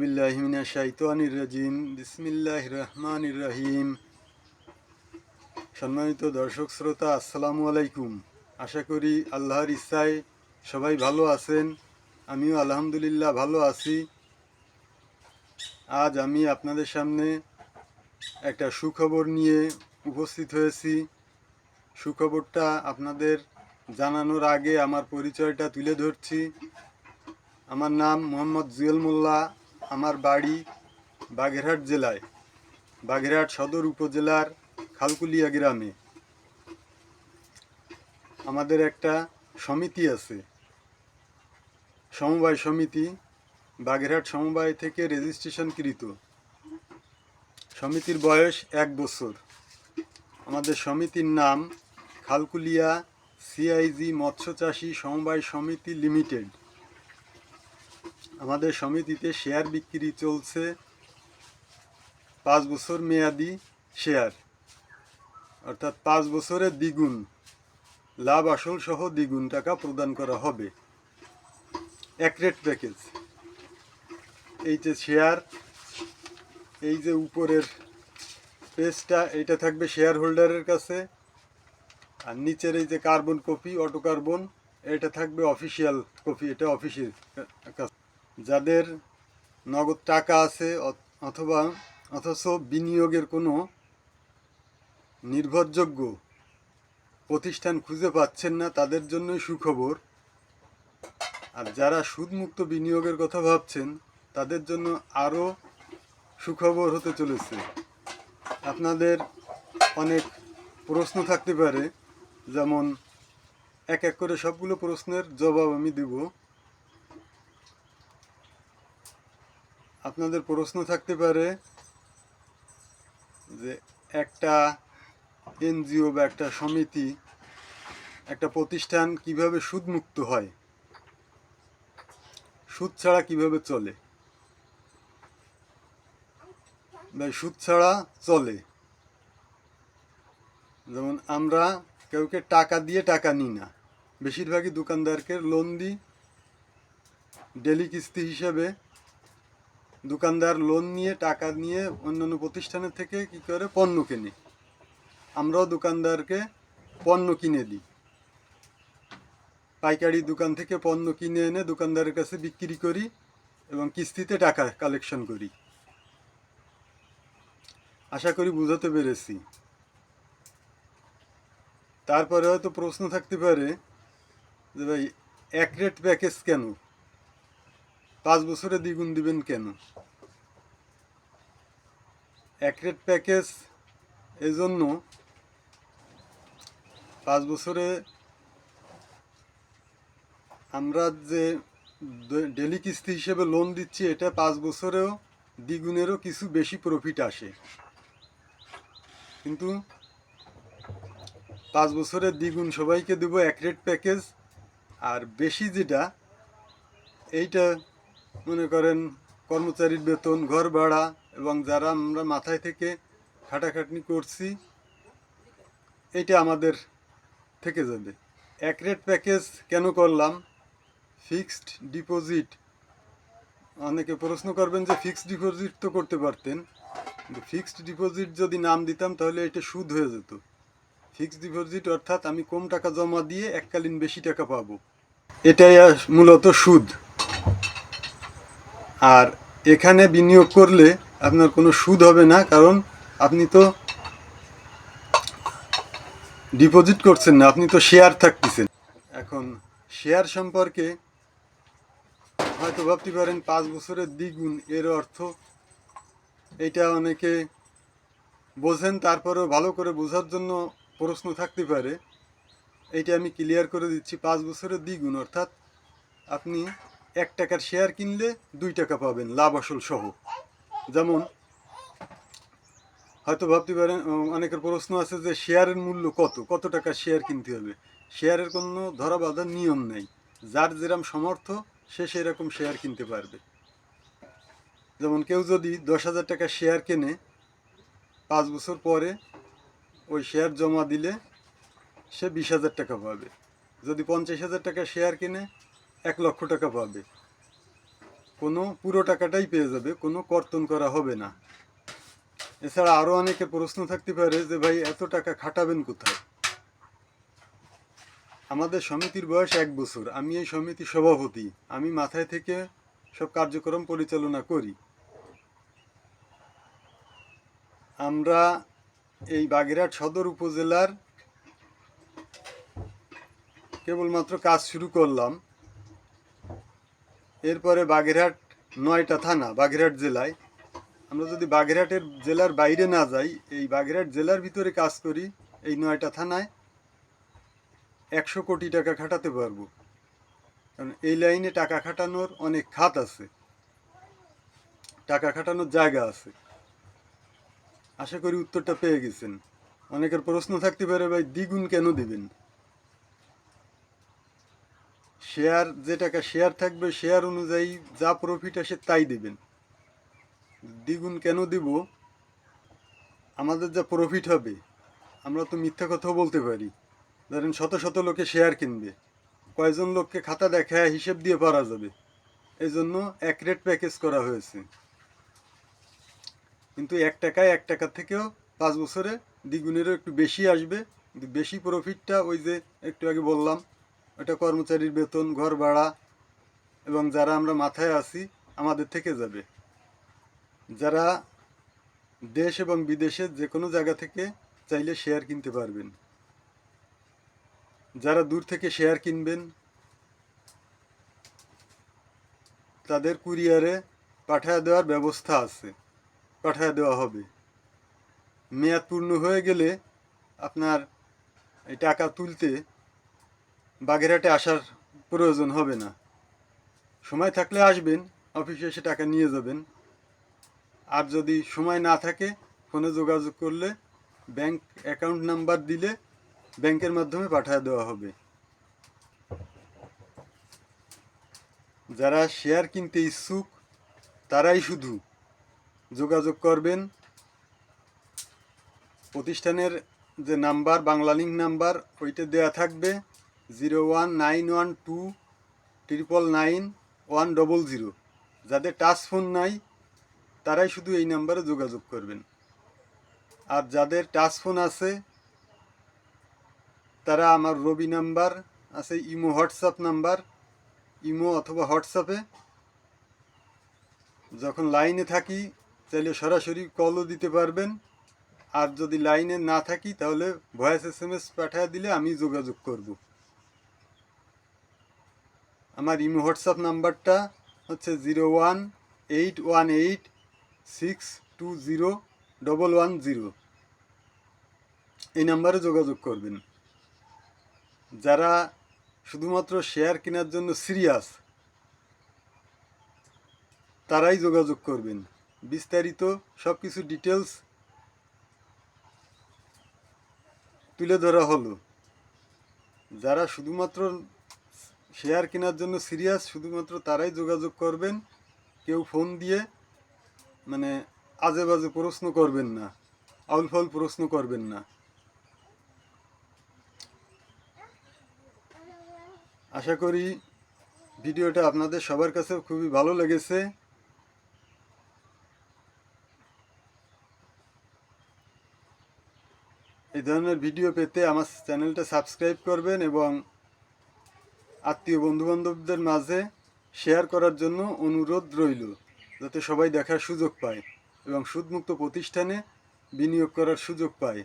বিল্লাহি মিনাশ শাইতানির রাজিম বিসমিল্লাহির রহমানির রহিম। সম্মানিত দর্শক শ্রোতা, আসসালামু আলাইকুম। আশা করি আল্লাহর ইচ্ছায় সবাই ভালো আছেন। আমিও আলহামদুলিল্লাহ ভালো আছি। আজ আমি আপনাদের সামনে একটা সুখবর নিয়ে উপস্থিত হয়েছি। সুখবরটা আপনাদের জানানোর আগে আমার পরিচয়টা তুলে ধরছি। আমার নাম মোহাম্মদ জুয়েল মোল্লা। আমার বাড়ি বাগেরহাট জেলায়, বাগেরহাট সদর উপজেলার খালকুলিয়া গ্রামে। আমাদের একটা সমিতি আছে, সমবায় সমিতি, বাগেরহাট সমবায় থেকে রেজিস্ট্রেশনকৃত। সমিতির বয়স 1 বছর। আমাদের সমিতির নাম খালকুলিয়া সিআইজি মৎস্যচাষী সমবায় সমিতি লিমিটেড। আমাদের সমিতিতে শেয়ার বিক্রি চলছে, 5 বছর মেয়াদি শেয়ার, অর্থাৎ 5 বছরের দ্বিগুণ লাভ আসল সহ দ্বিগুণ টাকা প্রদান করা হবে। এক রেট প্যাকেজ। এই যে শেয়ার, এই যে উপরের পেজটা, এইটা থাকবে শেয়ার হোল্ডারের কাছে, আর নিচের এই যে কার্বন কপি, অটো কার্বন, এটা থাকবে অফিসিয়াল কপি, এটা অফিসের কাছে। যাদের নগদ টাকা আছে অথচ বিনিয়োগের কোনো নির্ভরযোগ্য প্রতিষ্ঠান খুঁজে পাচ্ছেন না, তাদের জন্যই সুখবর। আর যারা সুদমুক্ত বিনিয়োগের কথা ভাবছেন, তাদের জন্য আরও সুখবর হতে চলেছে। আপনাদের অনেক প্রশ্ন থাকতে পারে, যেমন এক এক করে সবগুলো প্রশ্নের জবাব আমি দেব। আপনাদের প্রশ্ন থাকতে পারে যে একটা এনজিও বা একটা সমিতি, একটা প্রতিষ্ঠান কিভাবে সুদমুক্ত হয়, সুদ ছাড়া কিভাবে চলে। সুদ ছাড়া চলে, যেমন আমরা কাউকে টাকা দিয়ে টাকা নিই না, বেশিরভাগই দোকানদারকে লোন দিই ডেলি কিস্তি হিসেবে। দোকানদার লোন নিয়ে টাকা নিয়ে অন্যান্য প্রতিষ্ঠানের থেকে কি করে পণ্য কেনে, আমরাও দোকানদারকে পণ্য কিনে দিই। পাইকারি দোকান থেকে পণ্য কিনে এনে দোকানদারের কাছে বিক্রি করি এবং কিস্তিতে টাকা কালেকশন করি। আশা করি বুঝাতে পেরেছি। তারপরে হয়তো প্রশ্ন থাকতে পারে যে ভাই, এক রেট প্যাকেজ কেন, 5 বছরে দ্বিগুণ দিবেন কেন? এক রেট প্যাকেজ এজন্য, 5 বছরে আমরা যে ডেলি কিস্তি হিসেবে লোন দিচ্ছি, এটা 5 বছরেও দ্বিগুণেরও কিছু বেশি প্রফিট আসে। কিন্তু 5 বছরের দ্বিগুণ সবাইকে দেবো এক রেট প্যাকেজ। আর বেশি যেটা, এইটা মনে করেন কর্মচারীর বেতন, ঘর ভাড়া এবং যারা আমরা মাথায় থেকে খাটাখাটনি করছি, এইটা আমাদের থেকে যাবে। এক রেট প্যাকেজ কেন করলাম? ফিক্সড ডিপোজিট, অনেকে প্রশ্ন করবেন যে ফিক্সড ডিপোজিট তো করতে পারতেন, কিন্তু ফিক্সড ডিপোজিট যদি নাম দিতাম তাহলে এটা সুদ হয়ে যেত। ফিক্সড ডিপোজিট অর্থাৎ আমি কম টাকা জমা দিয়ে এককালীন বেশি টাকা পাবো, এটাই মূলত সুদ। আর এখানে বিনিয়োগ করলে আপনার কোনো সুদ হবে না, কারণ আপনি তো ডিপোজিট করছেন না, আপনি তো শেয়ার থাকতেছেন। এখন শেয়ার সম্পর্কে হয়তো ভাবতে পারেন 5 বছরের দ্বিগুণ, এর অর্থ এইটা অনেকে বোঝেন, তারপরেও ভালো করে বোঝার জন্য প্রশ্ন থাকতে পারে। এইটা আমি ক্লিয়ার করে দিচ্ছি। 5 বছরের দ্বিগুণ অর্থাৎ আপনি 1 টাকার শেয়ার কিনলে 2 টাকা পাবেন লাভ আসল সহ। যেমন হয়তো ভাবতে পারেন, অনেকের প্রশ্ন আছে যে শেয়ারের মূল্য কত টাকার শেয়ার কিনতে হবে। শেয়ারের কোনো ধরা বাঁধার নিয়ম নেই, যার যেরকম সমর্থ সে সেরকম শেয়ার কিনতে পারবে। যেমন কেউ যদি 10,000 টাকার শেয়ার কেনে, 5 বছর পরে ওই শেয়ার জমা দিলে সে 20,000 টাকা পাবে। যদি 50,000 টাকার শেয়ার কিনে 1 লক্ষ টাকা পাবে। কোনো পুরো টাকাটাই পেয়ে যাবে, কোনো কর্তন করা হবে না। এছাড়া আরও অনেকে প্রশ্ন থাকতে পারে যে ভাই এত টাকা খাটাবেন কোথায়? আমাদের সমিতির বয়স 1 বছর, আমি এই সমিতির সভাপতি, আমি মাথায় থেকে সব কার্যক্রম পরিচালনা করি। আমরা এই বাগেরহাট সদর উপজেলার কেবলমাত্র কাজ শুরু করলাম। এরপরে বাগেরহাট 9টা থানা বাগেরহাট জেলায়। আমরা যদি বাগেরহাটের জেলার বাইরে না যাই, এই বাগেরহাট জেলার ভিতরে কাজ করি, এই 9টা থানায় 100 কোটি টাকা খাটাতে পারবো। কারণ এই লাইনে টাকা খাটানোর অনেক খাত আছে, টাকা খাটানোর জায়গা আছে। আশা করি উত্তরটা পেয়ে গেছেন। অনেকের প্রশ্ন থাকতে পারে ভাই দ্বিগুণ কেন দিবেন? শেয়ার, যে টাকা শেয়ার থাকবে শেয়ার অনুযায়ী যা প্রফিট আসে তাই দিবেন। দ্বিগুণ কেন দিব? আমাদের যা প্রফিট হবে, আমরা তো মিথ্যা কথাও বলতে পারি। ধরেন শত শত লোকে শেয়ার কিনবে, কয়জন লোককে খাতা দেখায় হিসেব দিয়ে পারা যাবে। এই জন্য এক রেট প্যাকেজ করা হয়েছে। কিন্তু 1 টাকায় 1 টাকা থেকেও 5 বছরে দ্বিগুণেরও একটু বেশি আসবে। কিন্তু বেশি প্রফিটটা ওই যে একটু আগে বললাম, ওটা কর্মচারীর বেতন, ঘর ভাড়া এবং যারা আমরা মাথায় আছি আমাদের থেকে যাবে। যারা দেশ এবং বিদেশের যে কোনো জায়গা থেকে চাইলে শেয়ার কিনতে পারবেন। যারা দূর থেকে শেয়ার কিনবেন তাদের কুরিয়ারে পাঠায় দেওয়ার ব্যবস্থা আছে, পাঠায় দেওয়া হবে। মেয়াদ পূর্ণ হয়ে গেলে আপনার এই টাকা তুলতে বাগেরহাটে আসার প্রয়োজন হবে না। সময় থাকলে আসবেন, অফিসে এসে টাকা নিয়ে যাবেন। আর যদি সময় না থাকে, ফোনে যোগাযোগ করলে ব্যাংক অ্যাকাউন্ট নাম্বার দিলে ব্যাংকের মাধ্যমে পাঠিয়ে দেওয়া হবে। যারা শেয়ার কিনতে ইচ্ছুক তারাই শুধু যোগাযোগ করবেন। প্রতিষ্ঠানের যে নাম্বার, বাংলা লিঙ্ক নাম্বার, ওইটা দেওয়া থাকবে 01912999100। যাদের টাচ ফোন নাই তারাই শুধু এই নাম্বারে যোগাযোগ করবেন। আর যাদের টাচ ফোন আছে তারা আমার রবি নাম্বার আছে, ইমো হোয়াটসঅ্যাপ নাম্বার, ইমো অথবা হোয়াটসঅ্যাপে যখন লাইনে থাকি চাইলে সরাসরি কলও দিতে পারবেন। আর যদি লাইনে না থাকি তাহলে ভয়েস SMS পাঠিয়ে দিলে আমি যোগাযোগ করব। আমার ইমো হোয়াটসঅ্যাপ নাম্বারটা হচ্ছে 01881620110। এই নাম্বারে যোগাযোগ করবেন। যারা শুধুমাত্র শেয়ার কেনার জন্য সিরিয়াস তারাই যোগাযোগ করবেন। বিস্তারিত সব কিছু ডিটেলস তুলে ধরা হলো। যারা শুধুমাত্র শেয়ার কেনার জন্য সিরিয়াস, শুধুমাত্র তারাই যোগাযোগ করবেন। কেউ ফোন দিয়ে মানে আজে বাজে প্রশ্ন করবেন না, আউলফাউল প্রশ্ন করবেন না। আশা করি ভিডিওটা আপনাদের সবার কাছে খুবই ভালো লেগেছে। এই ধরনের ভিডিও পেতে আমার চ্যানেলটা সাবস্ক্রাইব করবেন এবং আত্মীয় বন্ধুবান্ধবদের মাঝে শেয়ার করার জন্য অনুরোধ রইল, যাতে সবাই দেখার সুযোগ পায় এবং সুদমুক্ত প্রতিষ্ঠানে বিনিয়োগ করার সুযোগ পায়।